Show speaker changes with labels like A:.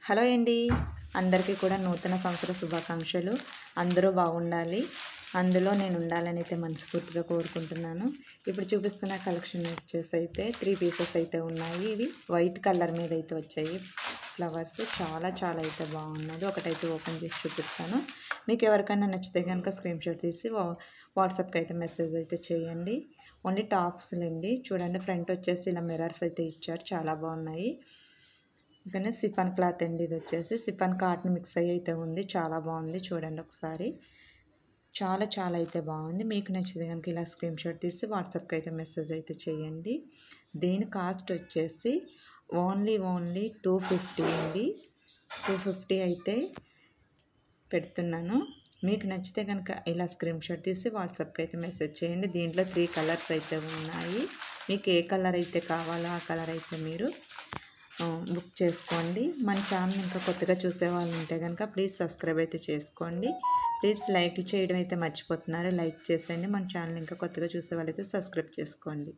A: Hello అండి, అందరికీ కూడా నూతన సంవత్సర శుభాకాంక్షలు. అందరూ బాగుండాలి, అందులో నేను ఉండాలని అయితే మనస్ఫూర్తిగా కోరుకుంటున్నాను. ఇప్పుడు చూపిస్తున్న కలెక్షన్ వచ్చేసి అయితే 3 పీసెస్ అయితే ఉన్నాయి. ఇవి వైట్ కలర్ మీద అయితే వచ్చాయి ఫ్లవర్స్. చాలా చాలా అయితే బాగున్నది. ఒకటైతే ఓపెన్ చేసి చూపిస్తాను. మీకు ఎవరికైనా నచ్చితే కనుక స్క్రీన్ షాట్ తీసి వాట్సాప్కి అయితే మెసేజ్ అయితే చేయండి. ఓన్లీ టాప్స్లండి. చూడండి, ఫ్రంట్ వచ్చేసి ఇలా మిర్రర్స్ అయితే ఇచ్చారు, చాలా బాగున్నాయి. ఇంకా సిఫాన్ క్లాత్ అండి. ఇది వచ్చేసి సిఫాన్ కాటన్ మిక్స్ అయ్యి అయితే ఉంది, చాలా బాగుంది. చూడండి ఒకసారి, చాలా చాలా అయితే బాగుంది. మీకు నచ్చితే కనుక ఇలా స్క్రీన్ షాట్ తీసి వాట్సాప్కి అయితే మెసేజ్ అయితే చేయండి. దీని కాస్ట్ వచ్చేసి ఓన్లీ 250 అండి. 250 అయితే పెడుతున్నాను. మీకు నచ్చితే కనుక ఇలా స్క్రీన్ షాట్ తీసి వాట్సాప్కి అయితే మెసేజ్ చేయండి. దీంట్లో 3 కలర్స్ అయితే ఉన్నాయి. మీకు ఏ కలర్ అయితే కావాలో ఆ కలర్ అయితే మీరు బుక్ చేసుకోండి. మన ఛానల్ ఇంకా కొత్తగా చూసే వాళ్ళు ఉంటే కనుక ప్లీజ్ సబ్స్క్రైబ్ అయితే చేసుకోండి. ప్లీజ్ లైక్ చేయడం అయితే మర్చిపోతున్నారు, లైక్ చేసేయండి. మన ఛానల్ ఇంకా కొత్తగా చూసే వాళ్ళైతే సబ్స్క్రైబ్ చేసుకోండి.